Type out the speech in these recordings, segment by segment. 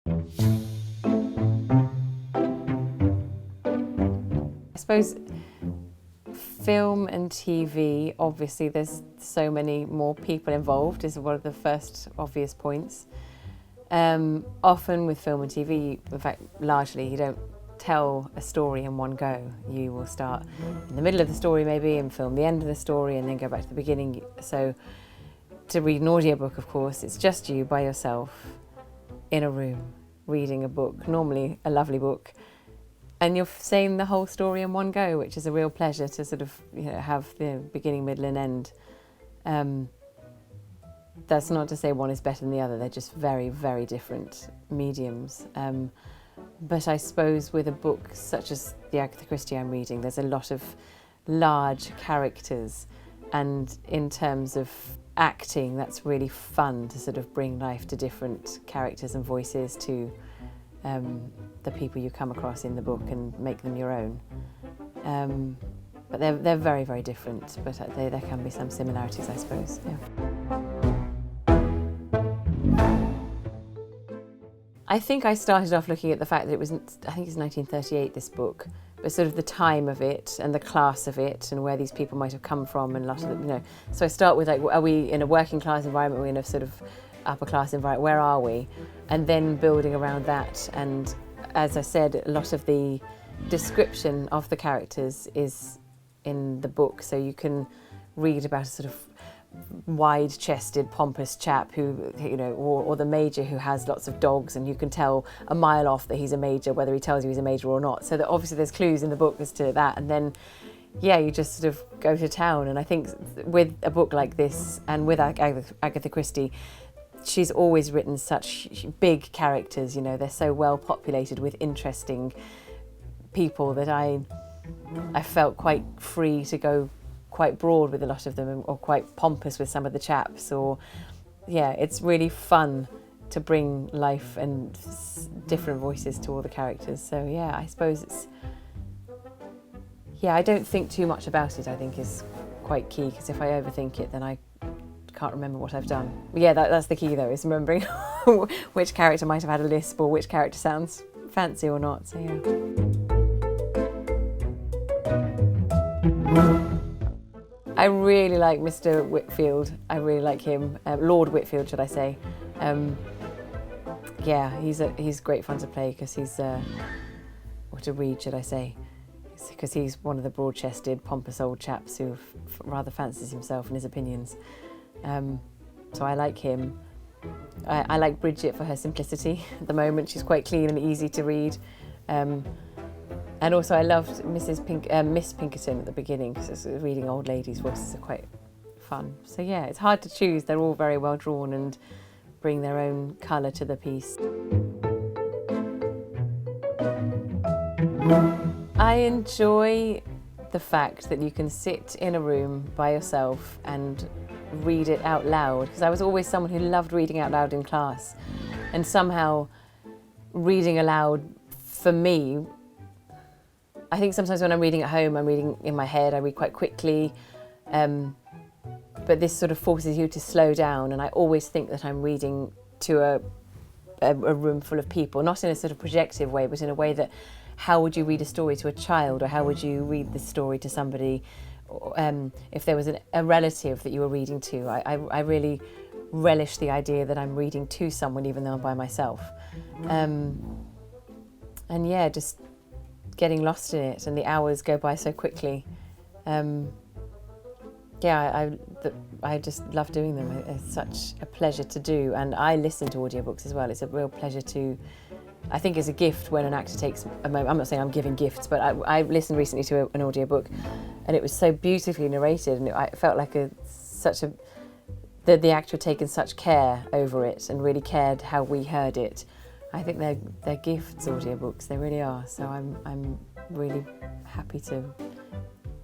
I suppose film and TV, obviously there's so many more people involved, is one of the first obvious points. Often with film and TV, in fact largely, you don't tell a story in one go. You will start in the middle of the story maybe and film the end of the story and then go back to the beginning. So to read an audiobook, of course, it's just you by yourself in a room reading a book, normally a lovely book, and you're saying the whole story in one go, which is a real pleasure to sort of, you know, have the beginning, middle and end. That's not to say one is better than the other, they're just very, very different mediums. But I suppose with a book such as the Agatha Christie I'm reading, there's a lot of large characters, and in terms of acting, that's really fun to sort of bring life to different characters and voices to the people you come across in the book and make them your own. But they're very, very different, but there can be some similarities, I suppose. Yeah. I think I started off looking at the fact that it was, I think it's 1938, this book, but sort of the time of it and the class of it and where these people might have come from and a lot of them, you know. So I start with, like, are we in a working class environment? Are we in a sort of upper class environment? Where are we? And then building around that. And as I said, a lot of the description of the characters is in the book, so you can read about a sort of wide-chested, pompous chap who, you know, or the major who has lots of dogs, and you can tell a mile off that he's a major, whether he tells you he's a major or not. So that obviously there's clues in the book as to that, and then, yeah, you just sort of go to town. And I think with a book like this, and with Agatha Christie, she's always written such big characters, you know, they're so well populated with interesting people that I felt quite free to go quite broad with a lot of them, or quite pompous with some of the chaps, or yeah, it's really fun to bring life and different voices to all the characters. So yeah, I suppose it's, yeah, I don't think too much about it, I think is quite key, because if I overthink it then I can't remember what I've done. Yeah, that's the key though, is remembering which character might have had a lisp or which character sounds fancy or not, so yeah. I really like Mr. Whitfield. I really like him. Lord Whitfield, should I say. Yeah, he's great fun to play, because he's, or to read, should I say, because he's one of the broad-chested, pompous old chaps who rather fancies himself and his opinions. So I like him. I like Bridget for her simplicity. At the moment, she's quite clean and easy to read. And also I loved Miss Pinkerton at the beginning, because reading old ladies' voices are quite fun. So yeah, it's hard to choose. They're all very well drawn and bring their own colour to the piece. I enjoy the fact that you can sit in a room by yourself and read it out loud, because I was always someone who loved reading out loud in class, and somehow reading aloud for me, I think sometimes when I'm reading at home, I'm reading in my head, I read quite quickly, but this sort of forces you to slow down, and I always think that I'm reading to a room full of people, not in a sort of projective way, but in a way that, how would you read a story to a child, or how would you read the story to somebody, if there was a relative that you were reading to. I really relish the idea that I'm reading to someone even though I'm by myself. And yeah, just getting lost in it, and the hours go by so quickly. Yeah, I just love doing them. It's such a pleasure to do, and I listen to audiobooks as well. It's a real pleasure to, I think it's a gift when an actor takes a moment. I'm not saying I'm giving gifts, but I listened recently to an audiobook, and it was so beautifully narrated, and I felt like the actor had taken such care over it and really cared how we heard it. I think they're gifts, audiobooks, they really are. So I'm really happy to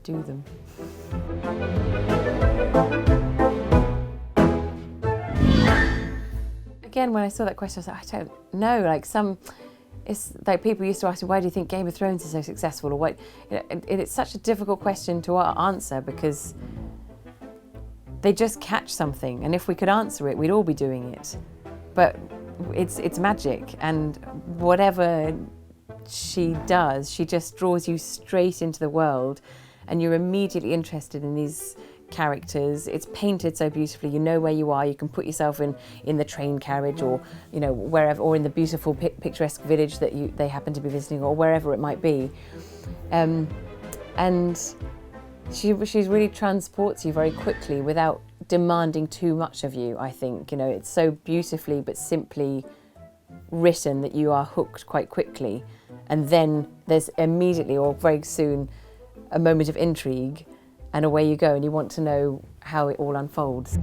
do them. Again, when I saw that question, I was like, I don't know. Like it's like people used to ask me, why do you think Game of Thrones is so successful? Or what? You know, it's such a difficult question to answer, because they just catch something, and if we could answer it, we'd all be doing it. but it's magic, and whatever she does, she just draws you straight into the world, and you're immediately interested in these characters. It's painted so beautifully. You know where you are. You can put yourself in the train carriage, or wherever, or in the beautiful picturesque village that they happen to be visiting, or wherever it might be. And she really transports you very quickly without demanding too much of you, I think. It's so beautifully but simply written that you are hooked quite quickly. And then there's immediately, or very soon, a moment of intrigue, and away you go, and you want to know how it all unfolds.